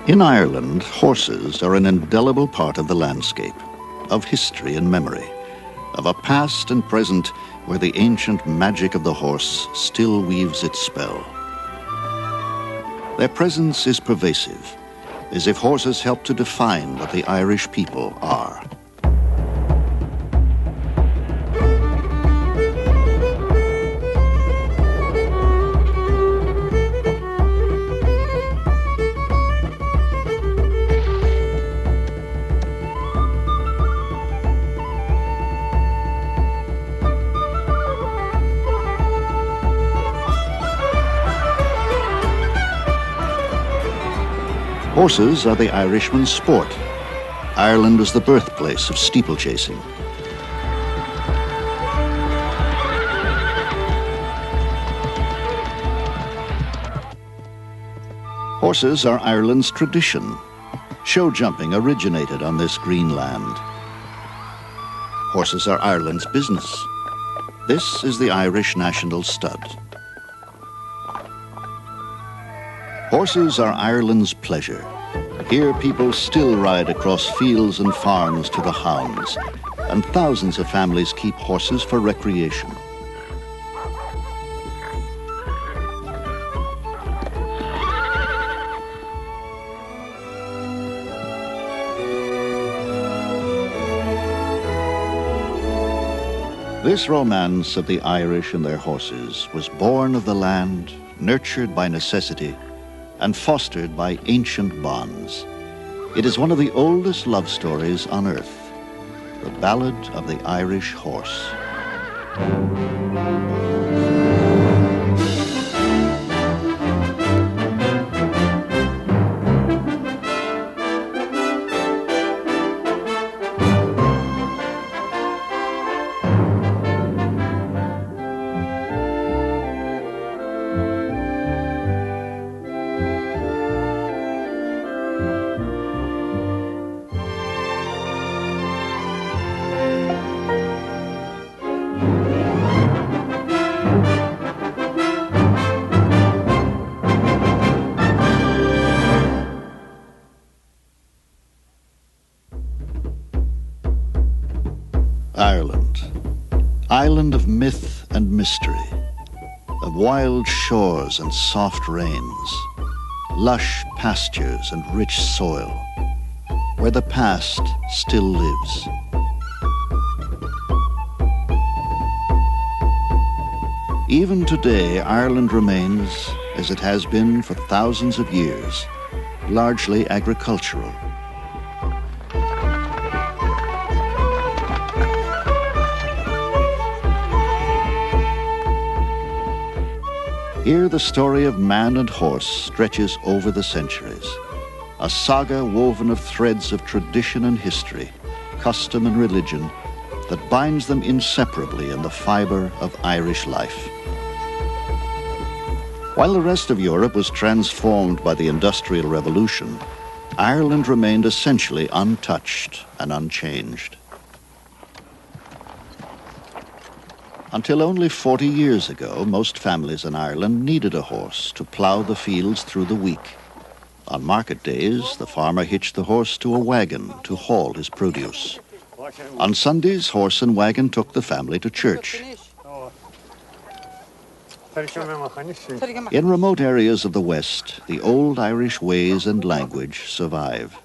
In Ireland, horses are an indelible part of the landscape, of history and memory, of a past and present where the ancient magic of the horse still weaves its spell. Their presence is pervasive, as if horses help to define what the Irish people are. Horses are the Irishman's sport. Ireland was the birthplace of steeplechasing. Horses are Ireland's tradition. Show jumping originated on this green land. Horses are Ireland's business. This is the Irish national stud. Horses are Ireland's pleasure. Here people still ride across fields and farms to the hounds, and thousands of families keep horses for recreation. This romance of the Irish and their horses was born of the land, nurtured by necessity, and fostered by ancient bonds. It is one of the oldest love stories on earth, the ballad of the Irish horse. Ireland, island of myth and mystery, of wild shores and soft rains, lush pastures and rich soil, where the past still lives. Even today, Ireland remains, as it has been for thousands of years, largely agricultural. Here the story of man and horse stretches over the centuries, a saga woven of threads of tradition and history, custom and religion, that binds them inseparably in the fiber of Irish life. While the rest of Europe was transformed by the Industrial Revolution, Ireland remained essentially untouched and unchanged. Until only 40 years ago, most families in Ireland needed a horse to plough the fields through the week. On market days, the farmer hitched the horse to a wagon to haul his produce. On Sundays, horse and wagon took the family to church. In remote areas of the West, the old Irish ways and language survive.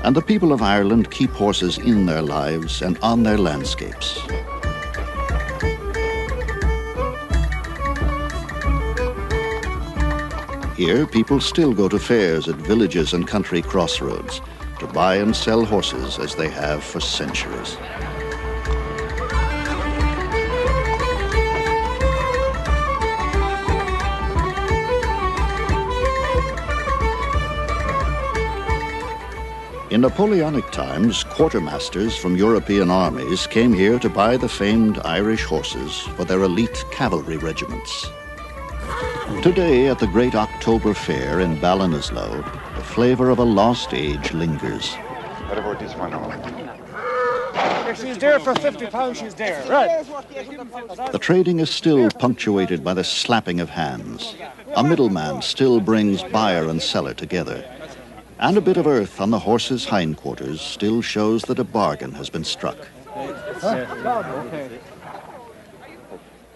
And the people of Ireland keep horses in their lives and on their landscapes. Here, people still go to fairs at villages and country crossroads to buy and sell horses as they have for centuries. In Napoleonic times, quartermasters from European armies came here to buy the famed Irish horses for their elite cavalry regiments. Today, at the great October Fair in Ballinasloe, the flavor of a lost age lingers. What about this one? If she's there for £50, she's there. Right. The trading is still punctuated by the slapping of hands. A middleman still brings buyer and seller together. And a bit of earth on the horse's hindquarters still shows that a bargain has been struck.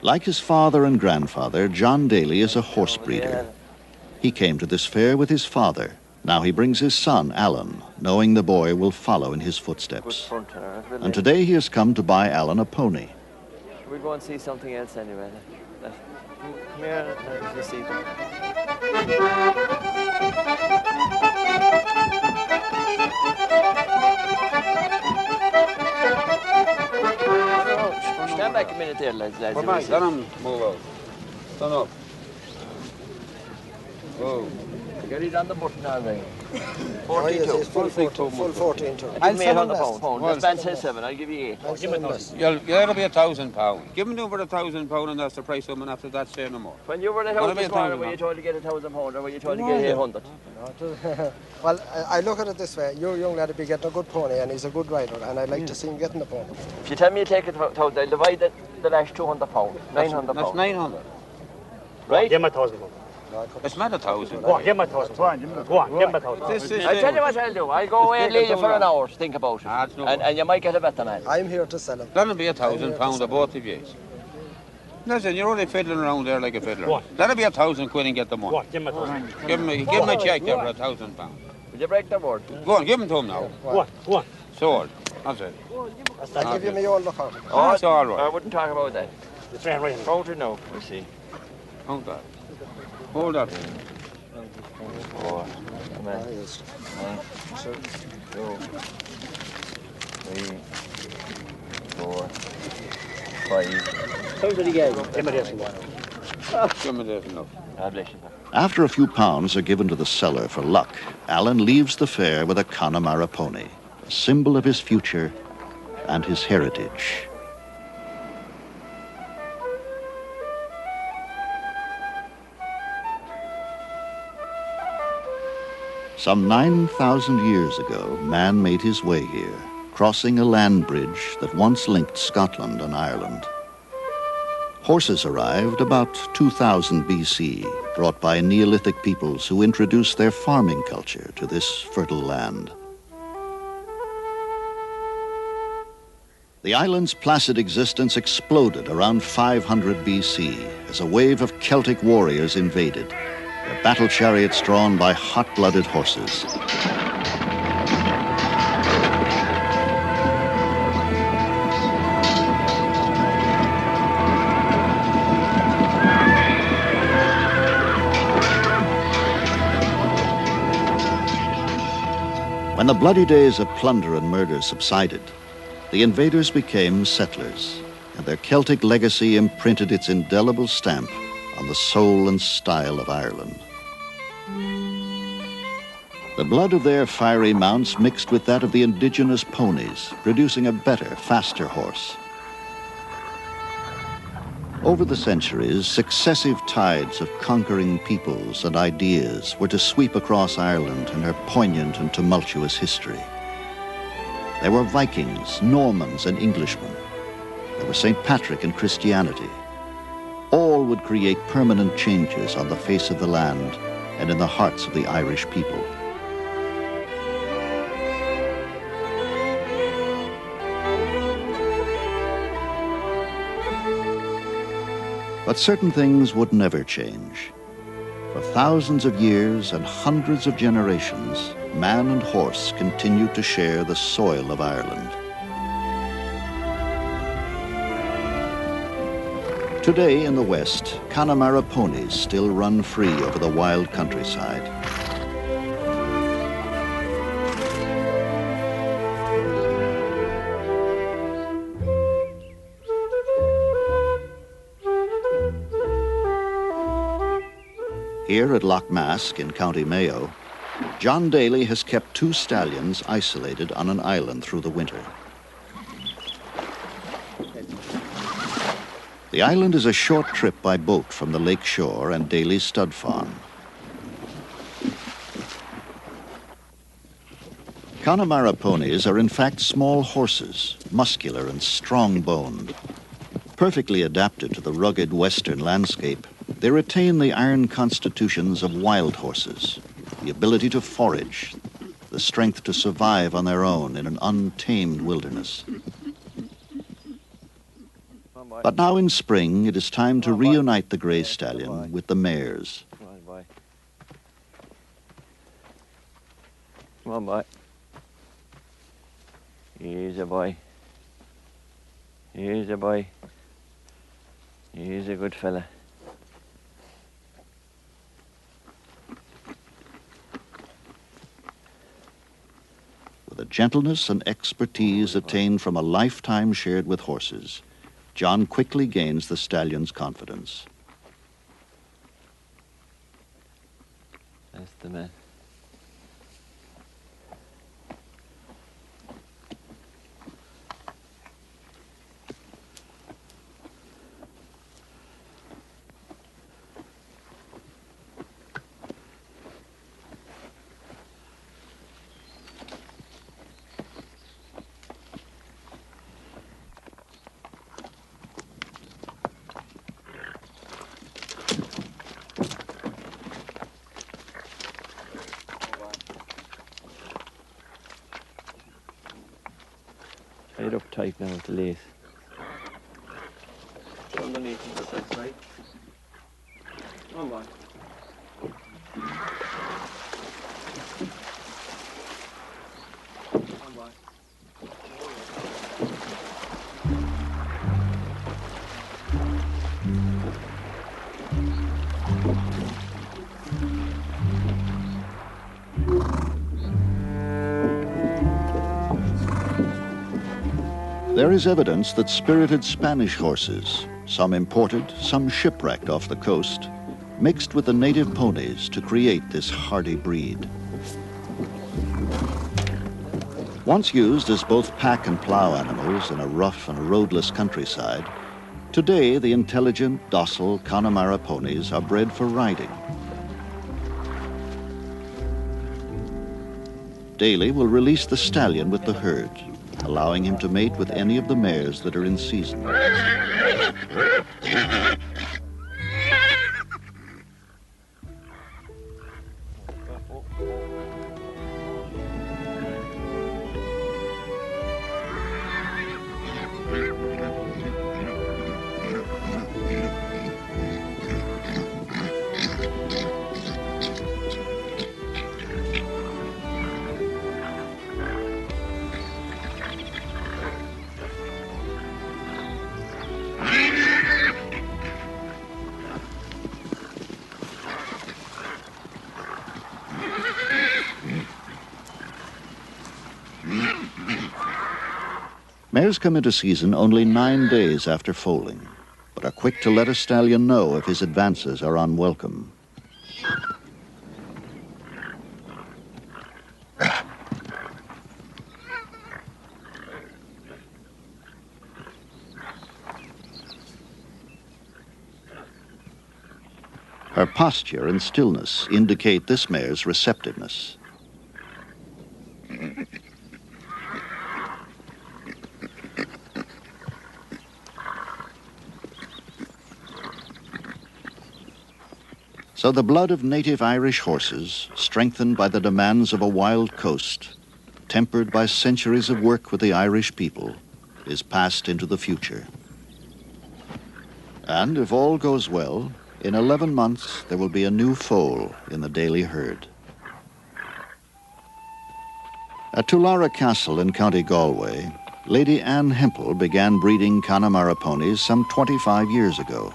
Like his father and grandfather, John Daly is a horse breeder. He came to this fair with his father. Now he brings his son, Alan, knowing the boy will follow in his footsteps. And today he has come to buy Alan a pony. We'll go and see something else anyway. Come here, let us see them. Stand back a minute there, lads. Stand up, move out. Stand up. Whoa. Get it on the button now, then. 42. Full 14 to. Give me £100. This man says 7, I'll give you 8. That'll be £1,000. Give me over £1,000 and that's the price of them, and after that say no more. When you were at home this morning, were you told to get £1,000 or were you told to get 800? Well, I look at it this way. Your young lad will be getting a good pony and he's a good rider and I'd like to see him getting the pony. If you tell me you take it, I'll divide the last £200. £900. That's 900. Right? Give him £1,000. It's not 1,000. Go on, give him £1,000. Go on, give him £1,000. I'll tell you what I'll do. I'll go away and leave you for an hour to think about it. No And you might get a better man. I'm here to sell him. That'll be £1,000 of both of you. Listen, you're only fiddling around there like a fiddler. What? That'll be £1,000 and get the Go money. on, give him £1,000. Give him a check there for £1,000. Will you break the word? Go on, give him to him now. Go on. Sold. That's it. I'll give you my own look on. Oh, That's all right. I wouldn't talk about that. It's right. Hold it now, we'll see. Hold that. Hold that. 4, come on. 1, 2, 3, 4, 5. How did he get? Give me this one. Give me this enough. God bless you. After a few pounds are given to the seller for luck, Alan leaves the fair with a Connemara pony, a symbol of his future and his heritage. Some 9,000 years ago, man made his way here, crossing a land bridge that once linked Scotland and Ireland. Horses arrived about 2000 BC, brought by Neolithic peoples who introduced their farming culture to this fertile land. The island's placid existence exploded around 500 BC as a wave of Celtic warriors invaded, their battle chariots drawn by hot-blooded horses. When the bloody days of plunder and murder subsided, the invaders became settlers, and their Celtic legacy imprinted its indelible stamp on the soul and style of Ireland. The blood of their fiery mounts mixed with that of the indigenous ponies, producing a better, faster horse. Over the centuries, successive tides of conquering peoples and ideas were to sweep across Ireland in her poignant and tumultuous history. There were Vikings, Normans, and Englishmen. There was St. Patrick and Christianity. All would create permanent changes on the face of the land and in the hearts of the Irish people. But certain things would never change. For thousands of years and hundreds of generations, man and horse continued to share the soil of Ireland. Today in the West, Connemara ponies still run free over the wild countryside. Here at Loch Mask in County Mayo, John Daly has kept 2 stallions isolated on an island through the winter. The island is a short trip by boat from the lake shore and Daly Stud Farm. Connemara ponies are in fact small horses, muscular and strong-boned. Perfectly adapted to the rugged western landscape, they retain the iron constitutions of wild horses, the ability to forage, the strength to survive on their own in an untamed wilderness. But now in spring, it is time to reunite the gray stallion with the mares. Come on, boy. Come on, boy. Here's a boy. Here's a boy. He's a good fella. With a gentleness and expertise attained from a lifetime shared with horses, John quickly gains the stallion's confidence. That's the man. Tied up tight now with the lace. Underneath the side, right? Come on, boy. Come on, boy. There is evidence that spirited Spanish horses, some imported, some shipwrecked off the coast, mixed with the native ponies to create this hardy breed. Once used as both pack and plow animals in a rough and roadless countryside, today the intelligent, docile Connemara ponies are bred for riding. Daly will release the stallion with the herd, allowing him to mate with any of the mares that are in season. Mares come into season only 9 days after foaling, but are quick to let a stallion know if his advances are unwelcome. Her posture and stillness indicate this mare's receptiveness. So the blood of native Irish horses, strengthened by the demands of a wild coast, tempered by centuries of work with the Irish people, is passed into the future. And if all goes well, in 11 months there will be a new foal in the Daly herd. At Tullara Castle in County Galway, Lady Anne Hempel began breeding Connemara ponies some 25 years ago.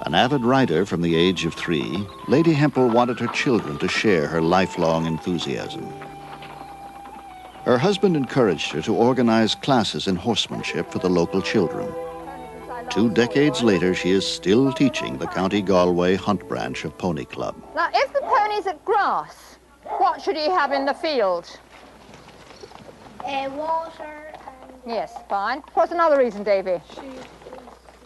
An avid rider from the age of 3, Lady Hempel wanted her children to share her lifelong enthusiasm. Her husband encouraged her to organize classes in horsemanship for the local children. 2 decades later, she is still teaching the County Galway Hunt branch of Pony Club. Now, if the pony's at grass, what should he have in the field? Water and... Yes, fine. What's another reason, Davy?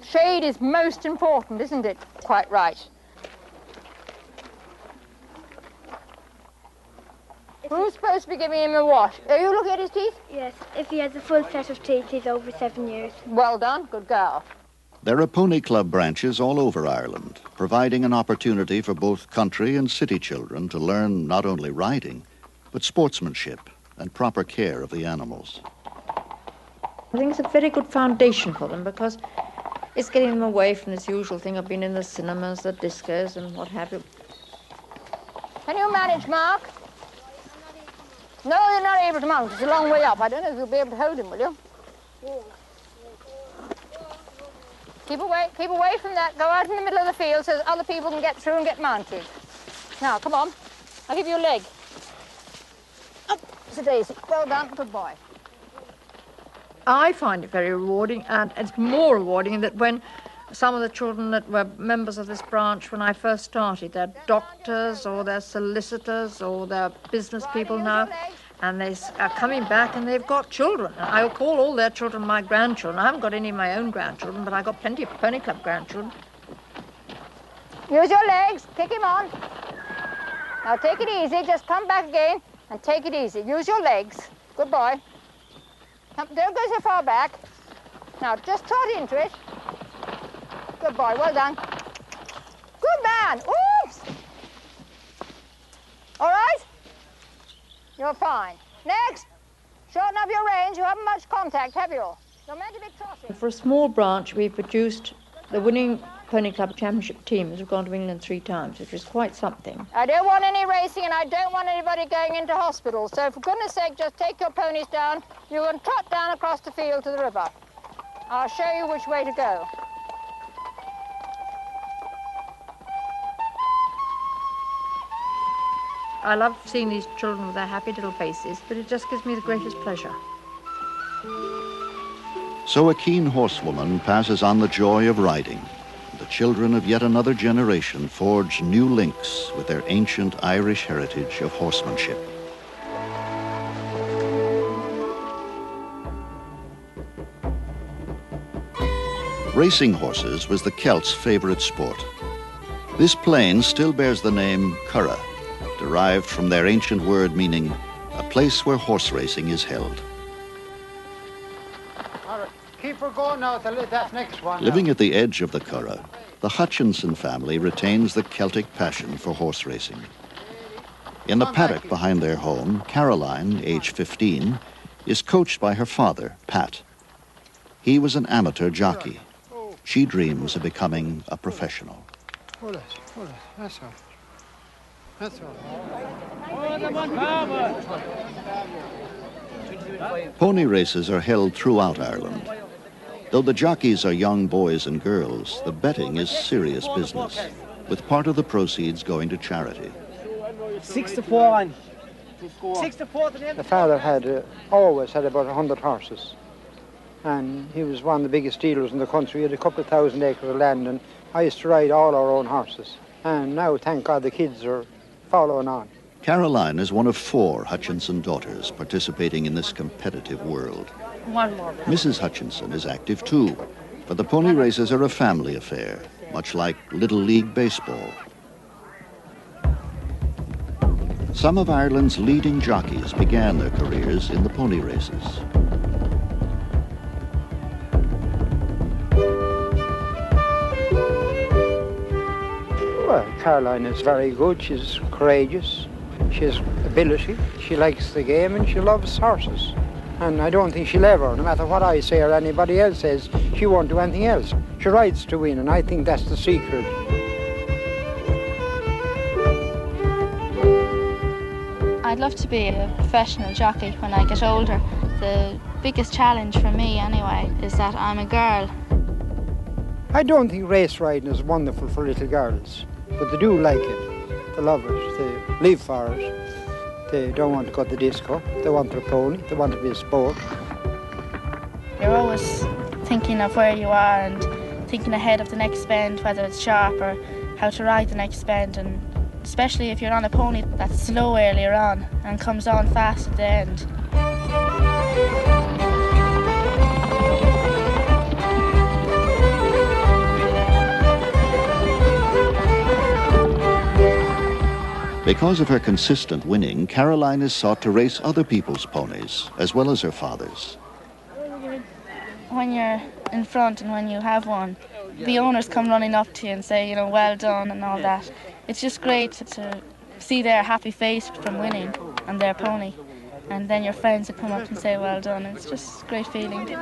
Shade is most important, isn't it? Quite right. Who's supposed to be giving him a wash? Are you looking at his teeth? Yes, if he has a full set of teeth, he's over 7 years. Well done, good girl. There are pony club branches all over Ireland, providing an opportunity for both country and city children to learn not only riding, but sportsmanship and proper care of the animals. I think it's a very good foundation for them because it's getting them away from this usual thing of being in the cinemas, the discos and what have you. Can you manage, Mark? No, you're not able to mount. It's a long way up. I don't know if you'll be able to hold him, will you? Keep away from that. Go out in the middle of the field so that other people can get through and get mounted. Now, come on. I'll give you a leg. Up, it's a daisy. Well done, good boy. I find it very rewarding, and it's more rewarding that when some of the children that were members of this branch when I first started, they're doctors or they're solicitors or they're business people now, and they are coming back and they've got children. I call all their children my grandchildren. I haven't got any of my own grandchildren, but I've got plenty of pony club grandchildren. Use your legs, kick him on. Now take it easy, just come back again and take it easy. Use your legs, good boy. Don't go so far back. Now just trot into it. Good boy, well done. Good man, oops! All right? You're fine. Next, shorten up your range. You haven't much contact, have you? You're meant to be trotting. For a small branch, we produced the winning Pony Club Championship team, as we've gone to England 3 times, which is quite something. I don't want any racing and I don't want anybody going into hospital. So for goodness sake, just take your ponies down. You can trot down across the field to the river. I'll show you which way to go. I love seeing these children with their happy little faces, but it just gives me the greatest pleasure. So a keen horsewoman passes on the joy of riding. The children of yet another generation forge new links with their ancient Irish heritage of horsemanship. Racing horses was the Celts' favorite sport. This plain still bears the name Curragh, derived from their ancient word meaning a place where horse racing is held. All right, keep her going now till that next one. Living at the edge of the Curragh, the Hutchinson family retains the Celtic passion for horse racing. In the paddock behind their home, Caroline, age 15, is coached by her father, Pat. He was an amateur jockey. She dreams of becoming a professional. Hold it, that's all. That's all. Pony races are held throughout Ireland. Though the jockeys are young boys and girls, the betting is serious business, with part of the proceeds going to charity. 6-4. The father had always had about 100 horses, and he was one of the biggest dealers in the country. He had a couple of 1,000 acres of land, and I used to ride all our own horses. And now, thank God, the kids are following on. Caroline is one of 4 Hutchinson daughters participating in this competitive world. One more. Mrs. Hutchinson is active too, but the pony races are a family affair, much like Little League Baseball. Some of Ireland's leading jockeys began their careers in the pony races. Well, Caroline is very good. She's courageous. She has ability. She likes the game and she loves horses. And I don't think she'll ever, no matter what I say or anybody else says, she won't do anything else. She rides to win, and I think that's the secret. I'd love to be a professional jockey when I get older. The biggest challenge for me, anyway, is that I'm a girl. I don't think race riding is wonderful for little girls, but they do like it. They love it. They live for it. They don't want to go to the disco. They want their pony. They want to be a sport. You're always thinking of where you are and thinking ahead of the next bend, whether it's sharp or how to ride the next bend, and especially if you're on a pony that's slow earlier on and comes on fast at the end. Because of her consistent winning, Caroline is sought to race other people's ponies, as well as her father's. When you're in front and when you have one, the owners come running up to you and say, you know, well done and all that. It's just great to see their happy face from winning on their pony. And then your friends will come up and say well done. It's just a great feeling.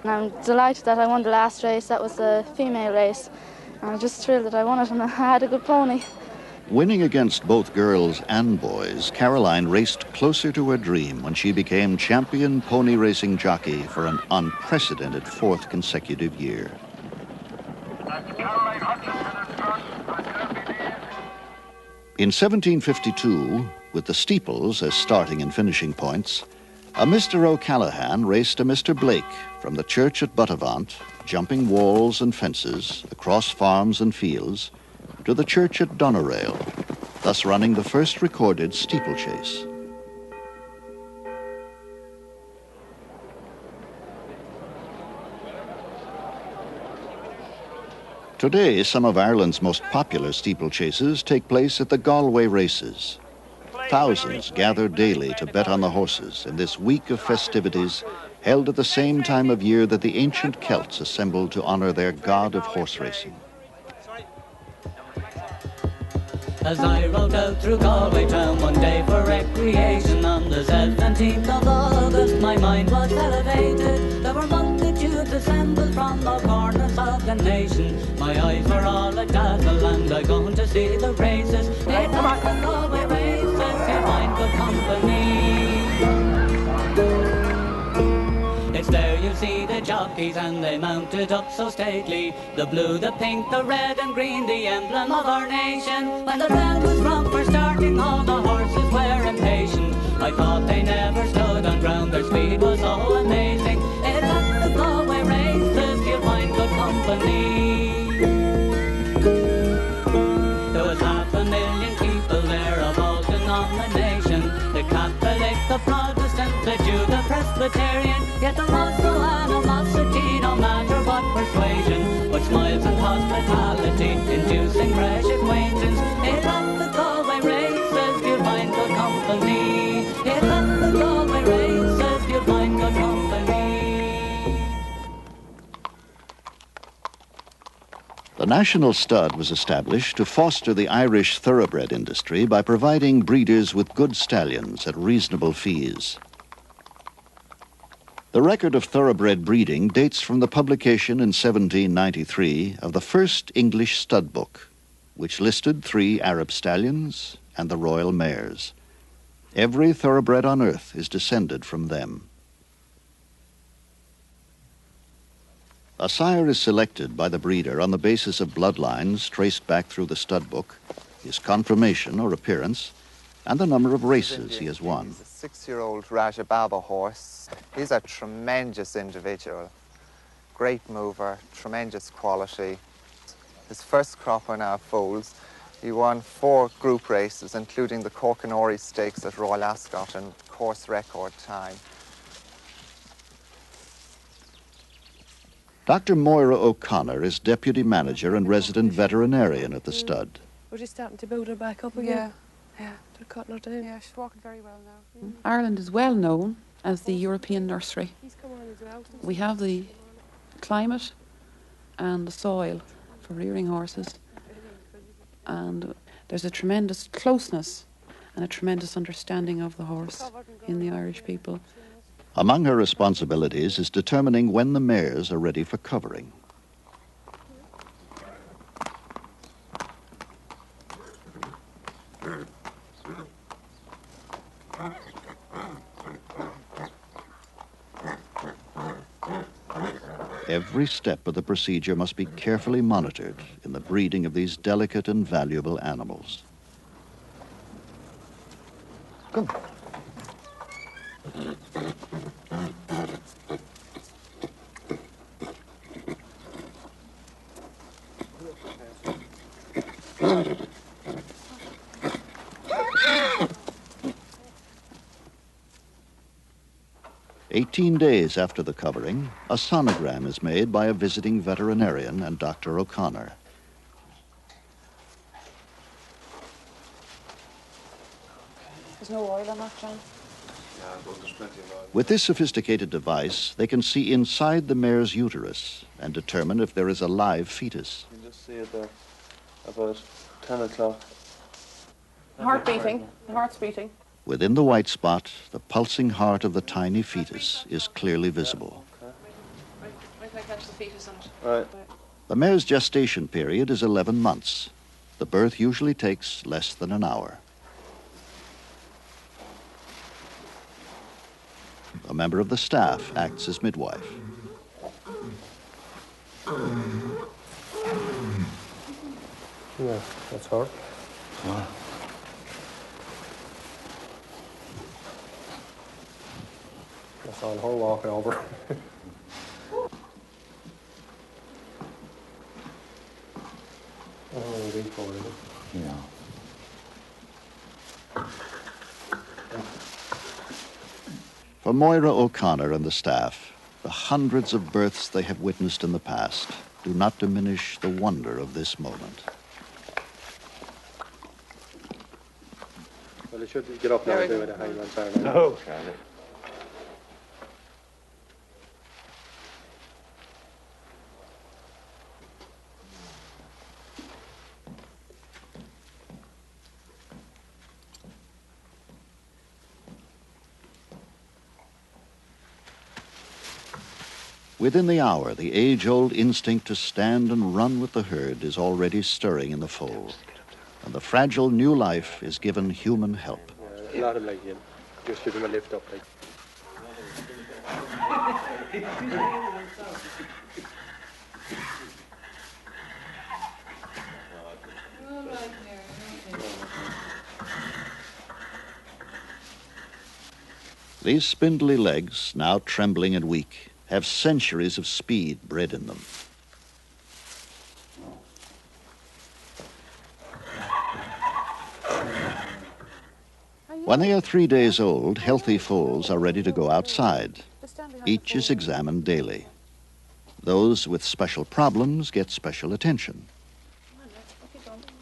I'm delighted that I won the last race. That was a female race. I'm just thrilled that I won it and I had a good pony. Winning against both girls and boys, Caroline raced closer to her dream when she became champion pony racing jockey for an unprecedented 4th consecutive year. In 1752, with the steeples as starting and finishing points, a Mr. O'Callaghan raced a Mr. Blake from the church at Buttevant, jumping walls and fences, across farms and fields, to the church at Doneraile, thus running the first recorded steeplechase. Today, some of Ireland's most popular steeplechases take place at the Galway races. Thousands gather daily to bet on the horses in this week of festivities held at the same time of year that the ancient Celts assembled to honor their god of horse racing. As I rode out through Galway town one day for recreation on the 17th of August, my mind was elevated. There were multitudes assembled from all corners of the nation. My eyes were all a-dazzle and I going to see the races. It's at the Galway races, you find good company. It's there you see the jockeys and they mounted up so stately. The blue, the pink, the red and green, the emblem of our nation. When the bell was rung for starting, all the horses were impatient. I thought they never stood on ground, their speed was so amazing. It's at the Galway races, you'll find good company. There was 500,000 people there of all denomination. The Catholic, the Protestant, the Jew, the Presbyterian. Yet there was no animosity, no matter what persuasion, but smiles and hospitality, inducing fresh acquaintance. It's at the Galway races, you'll find good company. It's at the Galway races, you'll find good company. The National Stud was established to foster the Irish thoroughbred industry by providing breeders with good stallions at reasonable fees. The record of thoroughbred breeding dates from the publication in 1793 of the first English stud book, which listed 3 Arab stallions and the royal mares. Every thoroughbred on earth is descended from them. A sire is selected by the breeder on the basis of bloodlines traced back through the stud book, his conformation or appearance, and the number of races he has won. He's a 6-year-old Rajababa horse. He's a tremendous individual, great mover, tremendous quality. His first crop on our foals, he won 4 group races, including the Cork and Ori Stakes at Royal Ascot in course record time. Dr. Moira O'Connor is deputy manager and resident veterinarian at the stud. We're just starting to build her back up again. Yeah. They're cutting her down. Yeah, she's walking very well now. Ireland is well known as the European nursery. We have the climate and the soil for rearing horses, and there's a tremendous closeness and a tremendous understanding of the horse in the Irish people. Among her responsibilities is determining when the mares are ready for covering. Every step of the procedure must be carefully monitored in the breeding of these delicate and valuable animals. Come. "18 days after the covering, a sonogram is made by a visiting veterinarian and Dr. O'Connor. There's no oil on that, John. With this sophisticated device, they can see inside the mare's uterus and determine if there is a live fetus. You can just see it there, about 10 o'clock. Heart beating. The heart's beating. Within the white spot, the pulsing heart of the tiny fetus is clearly visible. Where can I catch the fetus on it? Right. The mare's gestation period is 11 months. The birth usually takes less than an hour. A member of the staff acts as midwife. Yeah, that's her. That's on her walking over. Yeah. For Moira O'Connor and the staff, the hundreds of births they have witnessed in the past do not diminish the wonder of this moment. Well, you should get up now and do it. Hang on, sorry. No. Within the hour, the age-old instinct to stand and run with the herd is already stirring in the foal, and the fragile new life is given human help. Yeah, let him like in. Just give him a lift up like. These spindly legs, now trembling and weak, have centuries of speed bred in them. When they are 3 days old, healthy foals are ready to go outside. Each is examined daily. Those with special problems get special attention.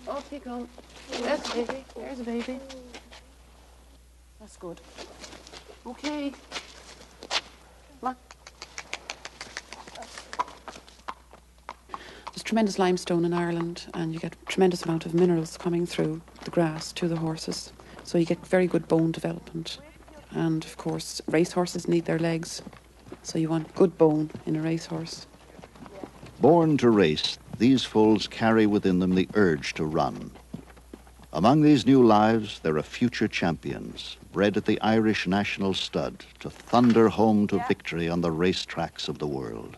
Off you go. There's a baby. There's a baby. That's good. Okay. Come on. There's tremendous limestone in Ireland, and you get a tremendous amount of minerals coming through the grass to the horses. So you get very good bone development. And of course, racehorses need their legs. So you want good bone in a racehorse. Born to race, these foals carry within them the urge to run. Among these new lives, there are future champions, bred at the Irish National Stud to thunder home to victory on the racetracks of the world.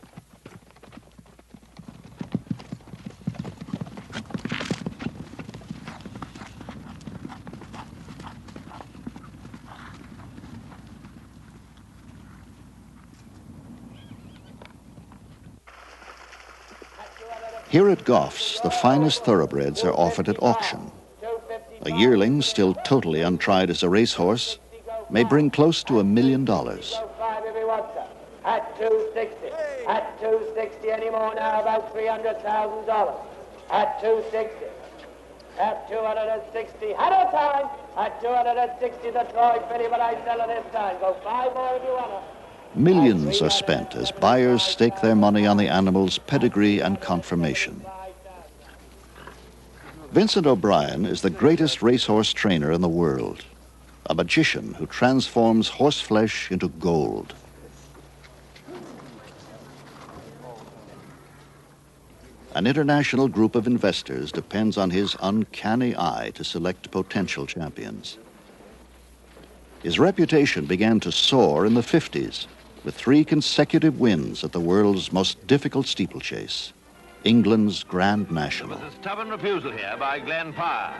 Here at Goff's, the finest thoroughbreds are offered at auction. A yearling, still totally untried as a racehorse, may bring close to $1 million. At 260. At 260 anymore now, about $300,000. At 260. At 260. Had a time. At 260, the Troy Philly, but I sell it this time. Go 5 more if you want to. Millions are spent as buyers stake their money on the animal's pedigree and conformation. Vincent O'Brien is the greatest racehorse trainer in the world, a magician who transforms horse flesh into gold. An international group of investors depends on his uncanny eye to select potential champions. His reputation began to soar in the 50s with 3 consecutive wins at the world's most difficult steeplechase, England's Grand National. There was a stubborn refusal here by Glenn Power.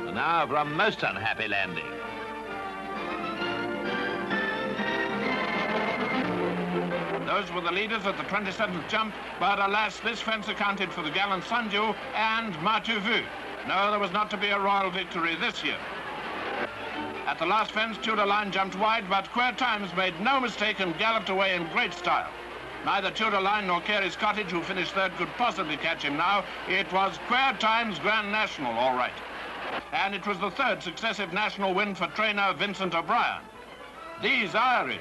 And now for a most unhappy landing. Those were the leaders at the 27th jump, but alas, this fence accounted for the gallant Sanju and Matu Vu. No, there was not to be a royal victory this year. At the last fence, Tudor Line jumped wide, but Queer Times made no mistake and galloped away in great style. Neither Tudor Line nor Carey's Cottage, who finished third, could possibly catch him now. It was Queer Times Grand National, all right. And it was the third successive national win for trainer Vincent O'Brien. These Irish.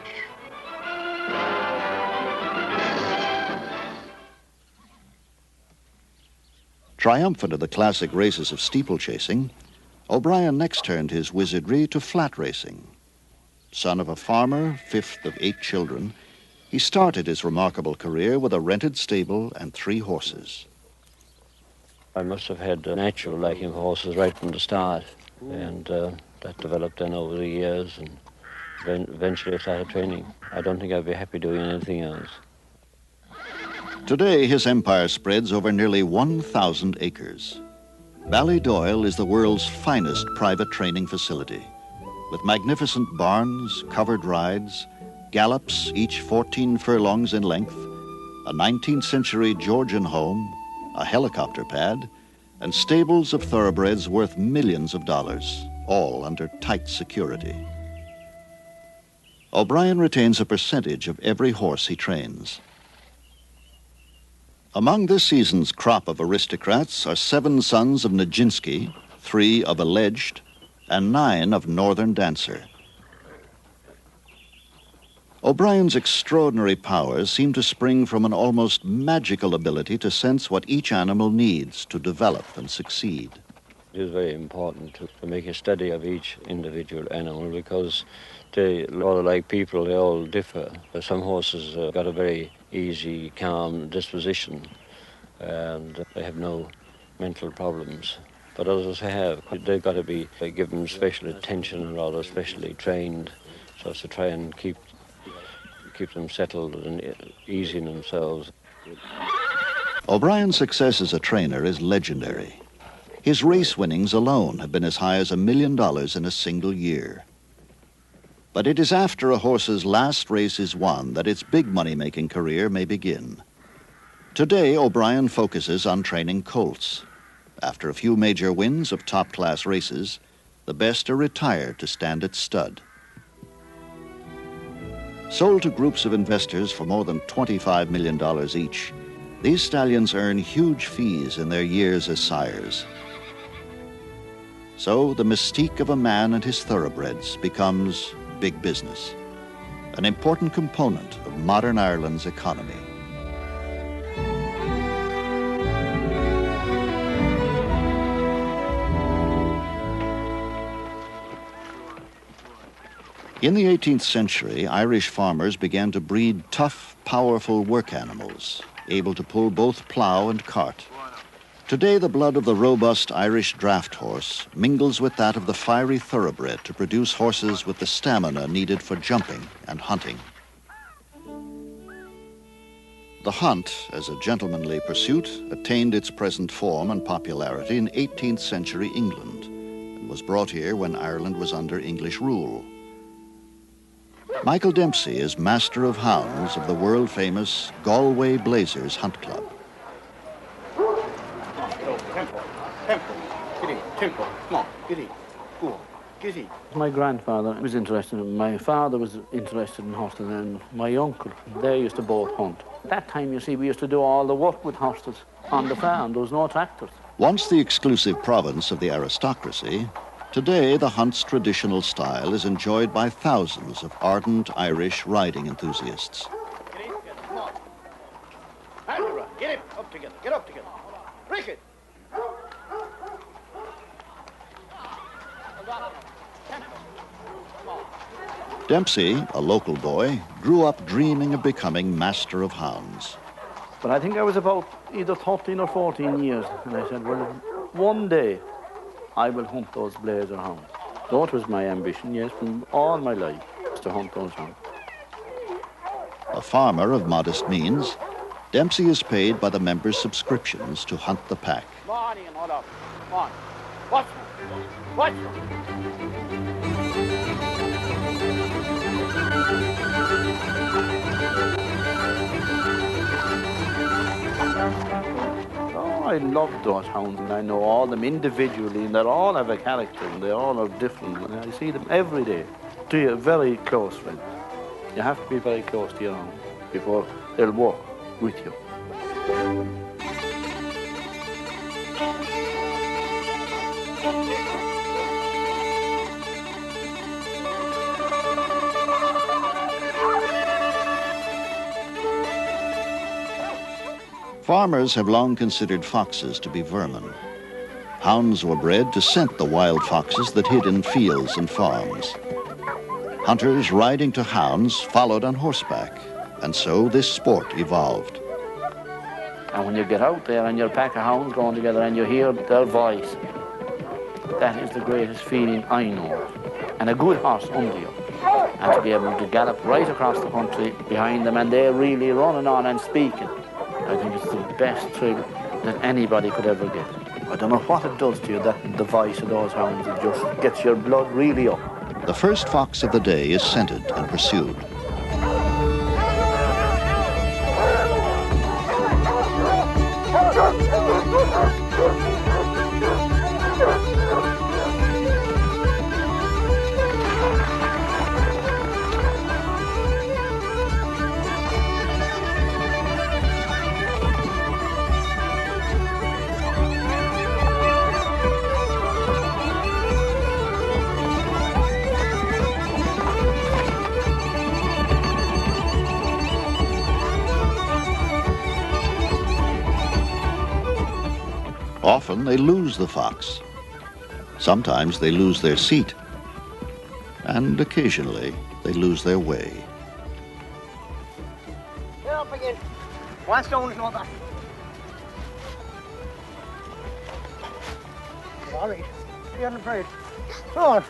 Triumphant of the classic races of steeplechasing, O'Brien next turned his wizardry to flat racing. Son of a farmer, fifth of 8 children, he started his remarkable career with a rented stable and 3 horses. I must have had a natural liking for horses right from the start, and that developed then over the years, and eventually I started training. I don't think I'd be happy doing anything else. Today, his empire spreads over nearly 1,000 acres. Ballydoyle is the world's finest private training facility, with magnificent barns, covered rides, gallops each 14 furlongs in length, a 19th century Georgian home, a helicopter pad, and stables of thoroughbreds worth millions of dollars, all under tight security. O'Brien retains a percentage of every horse he trains. Among this season's crop of aristocrats are 7 sons of Nijinsky, 3 of Alleged, and 9 of Northern Dancer. O'Brien's extraordinary powers seem to spring from an almost magical ability to sense what each animal needs to develop and succeed. It is very important to make a study of each individual animal, because they all like people, they all differ. Some horses got a very easy, calm disposition, and they have no mental problems. But others have. They've got to be given special attention and rather specially trained, so as to try and keep them settled and easy in themselves. O'Brien's success as a trainer is legendary. His race winnings alone have been as high as $1 million in a single year. But it is after a horse's last race is won that its big money-making career may begin. Today, O'Brien focuses on training colts. After a few major wins of top-class races, the best are retired to stand at stud. Sold to groups of investors for more than $25 million each, these stallions earn huge fees in their years as sires. So the mystique of a man and his thoroughbreds becomes big business, an important component of modern Ireland's economy. In the 18th century, Irish farmers began to breed tough, powerful work animals, able to pull both plow and cart. Today, the blood of the robust Irish draft horse mingles with that of the fiery thoroughbred to produce horses with the stamina needed for jumping and hunting. The hunt, as a gentlemanly pursuit, attained its present form and popularity in 18th century England and was brought here when Ireland was under English rule. Michael Dempsey is master of hounds of the world-famous Galway Blazers Hunt Club. Tempo, come on, get in, go on, get in. My grandfather was interested, my father was interested in horses, and my uncle, they used to both hunt. At that time, you see, we used to do all the work with horses on the farm. There was no tractors. Once the exclusive province of the aristocracy, today the hunt's traditional style is enjoyed by thousands of ardent Irish riding enthusiasts. Get in together, come on. Get in, get up together. Break it. Dempsey, a local boy, grew up dreaming of becoming master of hounds. But I think I was about either 13 or 14 years, and I said, well, one day I will hunt those blazer hounds. That was my ambition, yes, from all my life, to hunt those hounds. A farmer of modest means, Dempsey is paid by the members' subscriptions to hunt the pack. Come on, Ian, hold up. Come on. Watch me. Watch me. Oh, I love those hounds, and I know all of them individually, and they all have a character, and they all are different, and I see them every day. To your very close friends. You have to be very close to your hound before they'll walk with you. Farmers have long considered foxes to be vermin. Hounds were bred to scent the wild foxes that hid in fields and farms. Hunters riding to hounds followed on horseback, and so this sport evolved. And when you get out there and your pack of hounds going together and you hear their voice, that is the greatest feeling I know. And a good horse under you. And to be able to gallop right across the country behind them and they're really running on and speaking. I think it's the best thrill that anybody could ever get. I don't know what it does to you, that the voice of those hounds, it just gets your blood really up. The first fox of the day is scented and pursued. Often they lose the fox. Sometimes they lose their seat. And occasionally they lose their way. Get up again. One stone is not back. All right. You're afraid. Go on.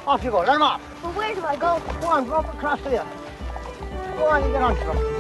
Off you go. Let him off. But where do I go? Go on, go up across there. Go on, you get on to them.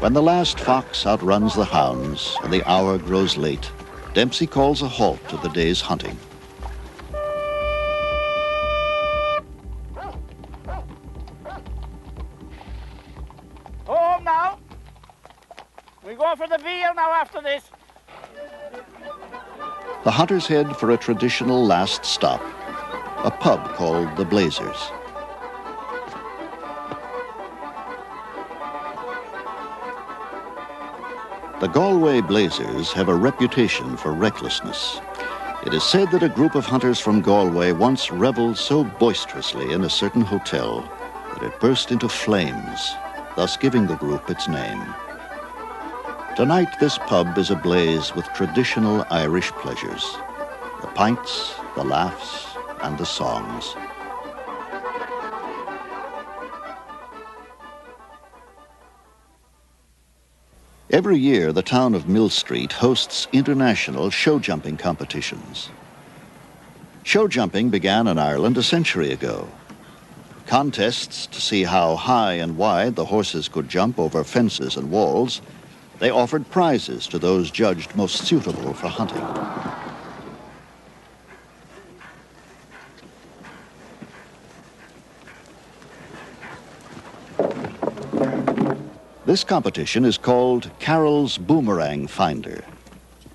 When the last fox outruns the hounds and the hour grows late, Dempsey calls a halt to the day's hunting. Home now. We go for the veal now after this. The hunters head for a traditional last stop, a pub called the Blazers. The Galway Blazers have a reputation for recklessness. It is said that a group of hunters from Galway once reveled so boisterously in a certain hotel that it burst into flames, thus giving the group its name. Tonight, this pub is ablaze with traditional Irish pleasures: the pints, the laughs, and the songs. Every year, the town of Mill Street hosts international show jumping competitions. Show jumping began in Ireland a century ago. Contests to see how high and wide the horses could jump over fences and walls, they offered prizes to those judged most suitable for hunting. This competition is called Carroll's Boomerang Finder.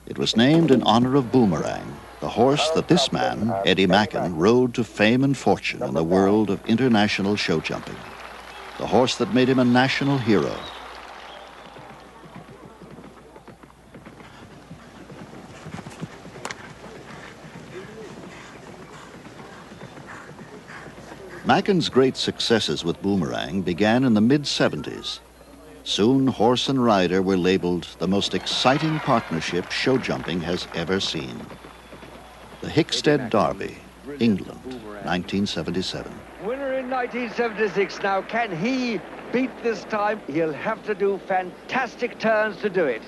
It was named in honor of Boomerang, the horse that this man, Eddie Mackin, rode to fame and fortune in the world of international show jumping. The horse that made him a national hero. Mackin's great successes with Boomerang began in the mid-70s. Soon, horse and rider were labeled the most exciting partnership show jumping has ever seen. The Hickstead Derby, England, 1977. Winner in 1976. Now, can he beat this time? He'll have to do fantastic turns to do it.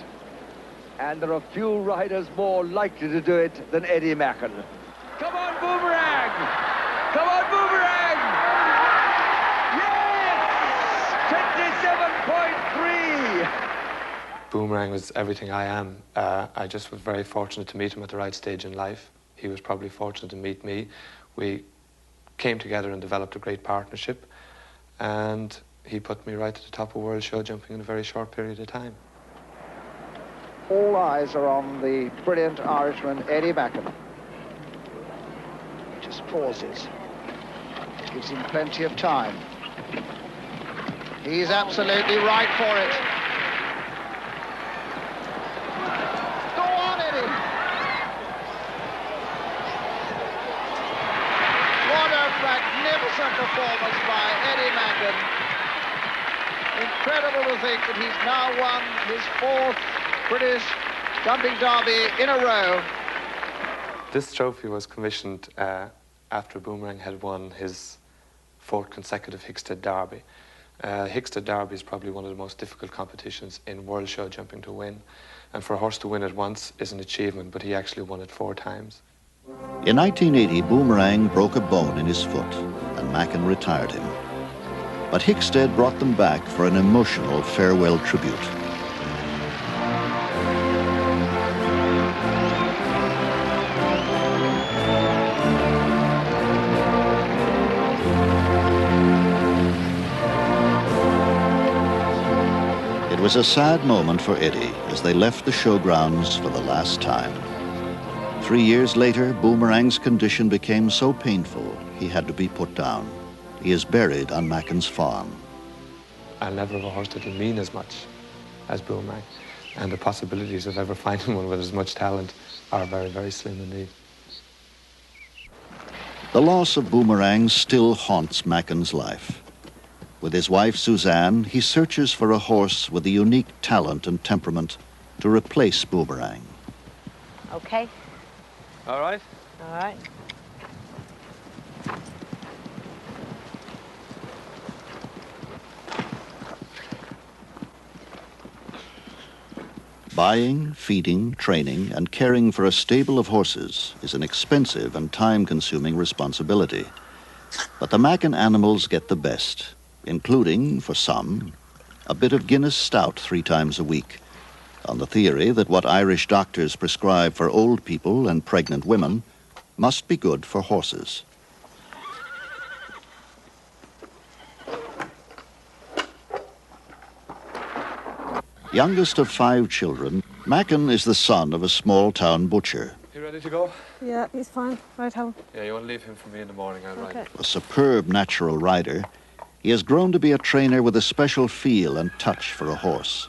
And there are few riders more likely to do it than Eddie Mackin. Come on, Boomerang! Come on, Boomerang! Boomerang was everything I am. I just was very fortunate to meet him at the right stage in life. He was probably fortunate to meet me. We came together and developed a great partnership, and he put me right at the top of world show jumping in a very short period of time. All eyes are on the brilliant Irishman, Eddie Mackin. horses. Gives him plenty of time. He's absolutely right for it. Go on, Eddie. What a magnificent performance by Eddie Mackin. Incredible to think that he's now won his 4th British jumping derby in a row. This trophy was commissioned after Boomerang had won his 4th consecutive Hickstead Derby. Hickstead Derby is probably one of the most difficult competitions in world show jumping to win. And for a horse to win it once is an achievement, but he actually won it 4 times. In 1980, Boomerang broke a bone in his foot, and Mackin retired him. But Hickstead brought them back for an emotional farewell tribute. It was a sad moment for Eddie as they left the showgrounds for the last time. 3 years later, Boomerang's condition became so painful he had to be put down. He is buried on Mackin's farm. I'll never have a horse that'll mean as much as Boomerang, and the possibilities of ever finding one with as much talent are very, very slim indeed. The loss of Boomerang still haunts Mackin's life. With his wife Suzanne, he searches for a horse with the unique talent and temperament to replace Boomerang. Okay. All right. All right. Buying, feeding, training, and caring for a stable of horses is an expensive and time-consuming responsibility. But the Mackin animals get the best, including, for some, a bit of Guinness Stout 3 times a week, on the theory that what Irish doctors prescribe for old people and pregnant women must be good for horses. Youngest of 5 children, Mackin is the son of a small-town butcher. You ready to go? Yeah, he's fine. Right home. Yeah, you want to leave him for me in the morning, I'll ride him. A superb natural rider, he has grown to be a trainer with a special feel and touch for a horse.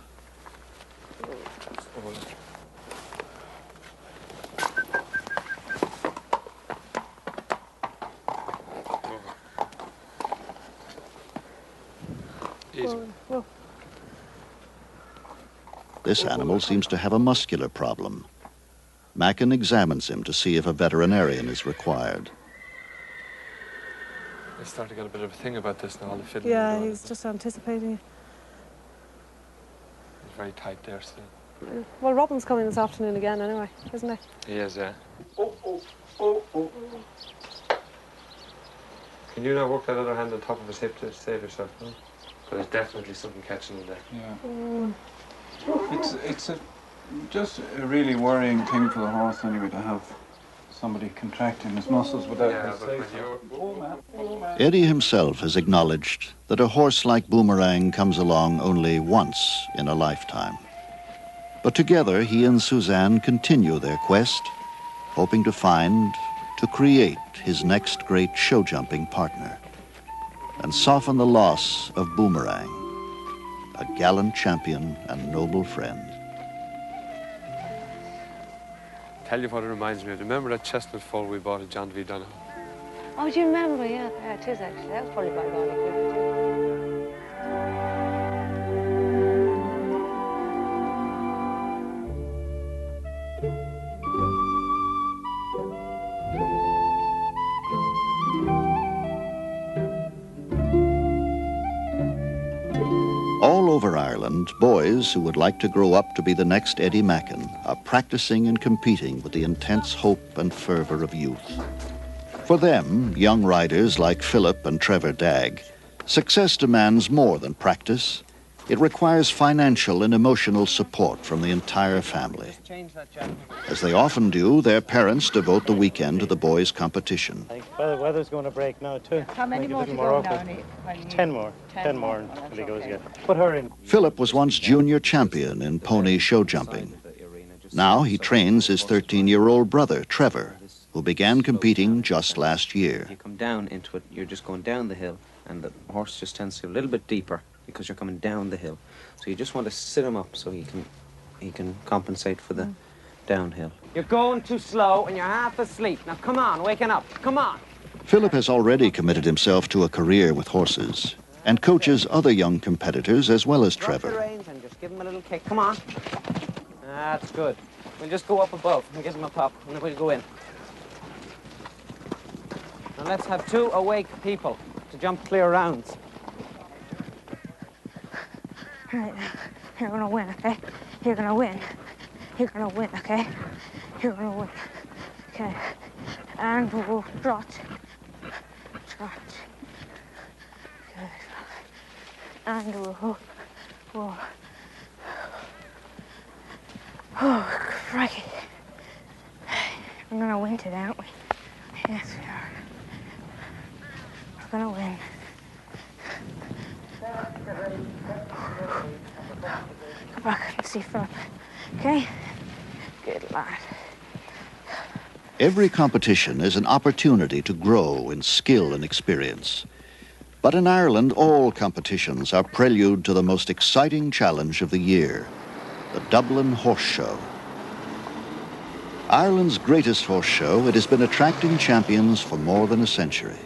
Easy. Whoa. This animal seems to have a muscular problem. Mackin examines him to see if a veterinarian is required. I start to get a bit of a thing about this now, all the fiddling. Yeah, he's just anticipating. He's very tight there still. Well, Robin's coming this afternoon again anyway, isn't he? He is, yeah. Oh. Can you now work that other hand on top of his hip to save yourself, no? But there's definitely something catching in there. Yeah. It's just a really worrying thing for the horse anyway to have somebody contracting his muscles without his say-so. Eddie himself has acknowledged that a horse like Boomerang comes along only once in a lifetime. But together, he and Suzanne continue their quest, hoping to find, to create his next great show-jumping partner, and soften the loss of Boomerang, a gallant champion and noble friend. Tell you what it reminds me of. Remember that chestnut foal we bought at John V. Donoghue? Oh, do you remember? Yeah, it is actually. That was probably by Ronnie Cooper. All over Ireland, boys who would like to grow up to be the next Eddie Mackin are practicing and competing with the intense hope and fervour of youth. For them, young riders like Philip and Trevor Dagg, success demands more than practice. It requires financial and emotional support from the entire family. As they often do, their parents devote the weekend to the boys' competition. Well, the weather's going to break now, too. How many more to go now? 10 more. 10 more until he goes again. Put her in. Philip was once junior champion in pony show jumping. Now he trains his 13-year-old brother, Trevor, who began competing just last year. If you come down into it, you're just going down the hill, and the horse just tends to go a little bit deeper because you're coming down the hill. So you just want to sit him up so he can compensate for the downhill. You're going too slow and you're half asleep. Now come on, waking up, come on. Philip has already committed himself to a career with horses and coaches other young competitors as well as Drop the Trevor. reins and just give him a little kick. Come on. That's good. We'll just go up above and give him a pop, and then we'll go in. Now let's have 2 awake people to jump clear rounds. All right, now, you're gonna win, okay? You're gonna win. You're gonna win, okay? You're gonna win. Okay. And we'll trot. Trot. Good. And we'll. Oh, crikey. We're gonna win today, aren't we? Yes, we are. We're gonna win. Go back and see Philip. Okay? Good lad. Every competition is an opportunity to grow in skill and experience. But in Ireland, all competitions are prelude to the most exciting challenge of the year, the Dublin Horse Show. Ireland's greatest horse show, it has been attracting champions for more than a century.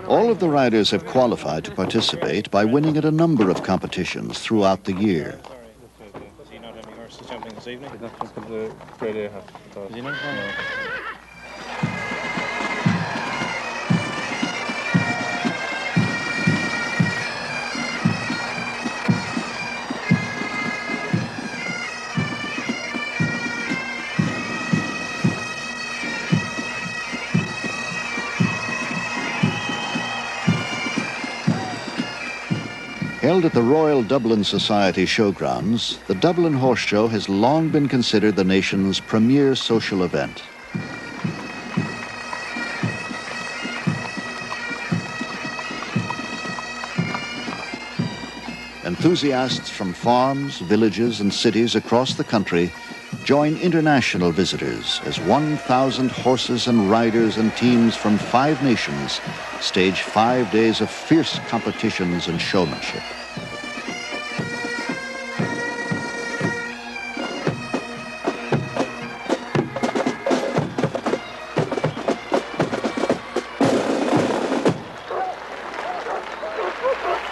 All of the riders have qualified to participate by winning at a number of competitions throughout the year. Does he not have any horses jumping this evening? He's not jumping the grade A half. Is he not? No. Held at the Royal Dublin Society Showgrounds, the Dublin Horse Show has long been considered the nation's premier social event. Enthusiasts from farms, villages, and cities across the country join international visitors as 1,000 horses and riders and teams from 5 nations stage 5 days of fierce competitions and showmanship.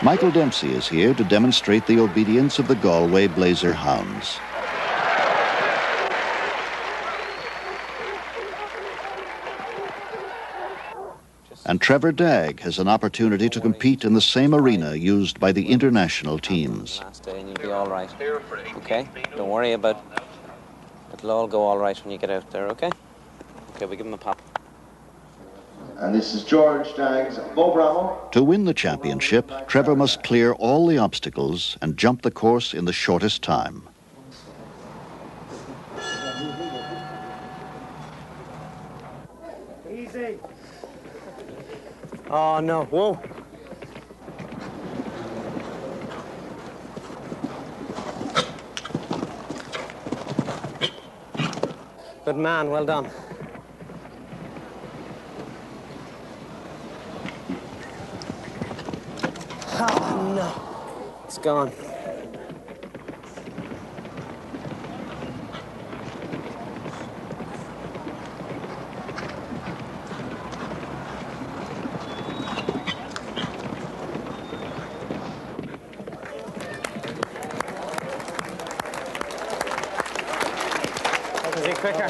Michael Dempsey is here to demonstrate the obedience of the Galway Blazer hounds. And Trevor Dagg has an opportunity to compete in the same arena used by the international teams. Last day and you'll be all right. Okay? Don't worry about it. It'll all go all right when you get out there, okay? Okay, we give him a pop. And this is George Dagg's Bow Bravo. To win the championship, Trevor must clear all the obstacles and jump the course in the shortest time. Easy. Oh, no. Whoa. Good man. Well done. Oh, no. It's gone. Was he quicker?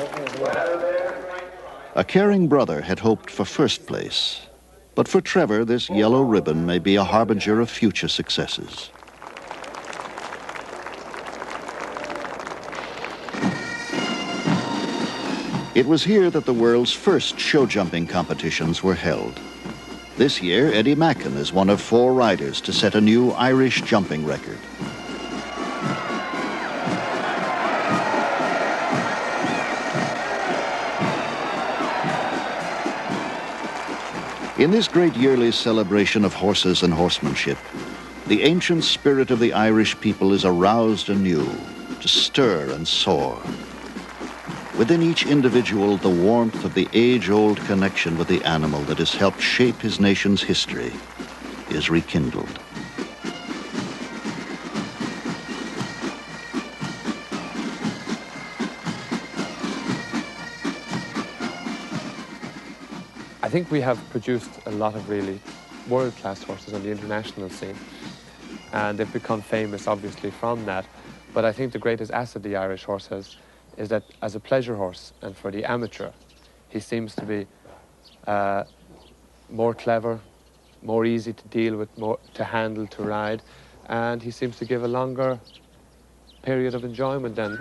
A caring brother had hoped for first place. But for Trevor, this yellow ribbon may be a harbinger of future successes. It was here that the world's first show jumping competitions were held. This year, Eddie Macken is one of 4 riders to set a new Irish jumping record. In this great yearly celebration of horses and horsemanship, the ancient spirit of the Irish people is aroused anew to stir and soar. Within each individual, the warmth of the age-old connection with the animal that has helped shape his nation's history is rekindled. I think we have produced a lot of really world-class horses on the international scene, and they've become famous obviously from that. But I think the greatest asset the Irish horse has is that as a pleasure horse and for the amateur, he seems to be more clever, more easy to deal with, more to handle, to ride, and he seems to give a longer period of enjoyment than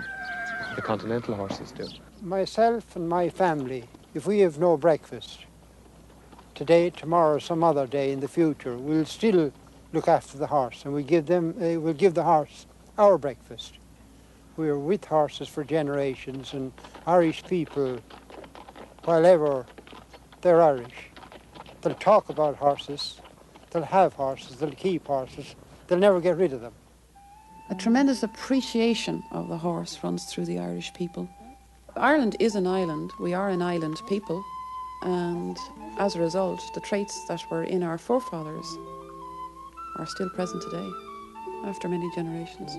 the continental horses do. Myself and my family, if we have no breakfast, today, tomorrow, some other day in the future, we'll still look after the horse, and we'll give the horse our breakfast. We're with horses for generations, and Irish people, while ever they're Irish, they'll talk about horses, they'll have horses, they'll keep horses, they'll never get rid of them. A tremendous appreciation of the horse runs through the Irish people. Ireland is an island. We are an island people. And as a result, the traits that were in our forefathers are still present today, after many generations.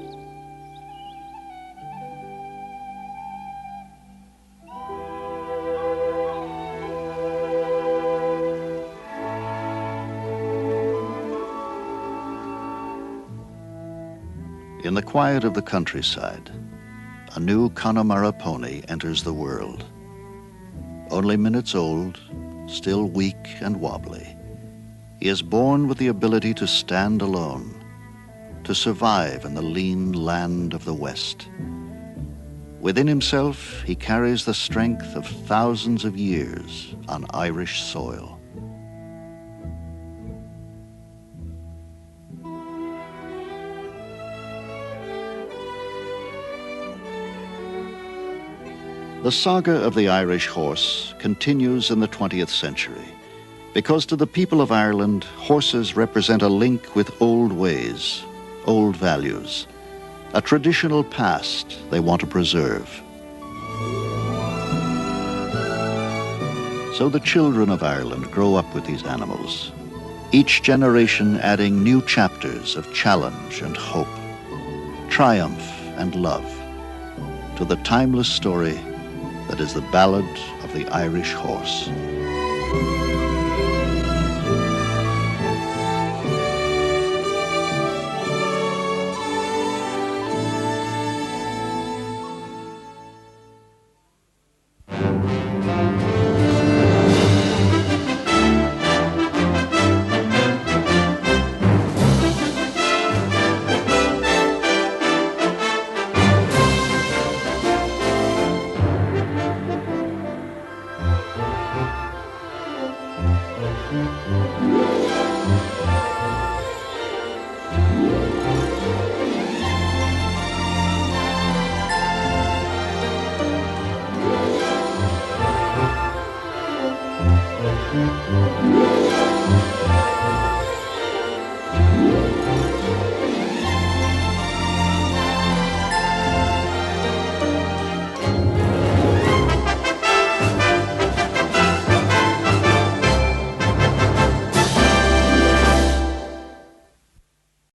In the quiet of the countryside, a new Connemara pony enters the world. Only minutes old, still weak and wobbly, he is born with the ability to stand alone, to survive in the lean land of the West. Within himself, he carries the strength of thousands of years on Irish soil. The saga of the Irish horse continues in the 20th century because to the people of Ireland, horses represent a link with old ways, old values, a traditional past they want to preserve. So the children of Ireland grow up with these animals, each generation adding new chapters of challenge and hope, triumph and love to the timeless story that is the ballad of the Irish horse.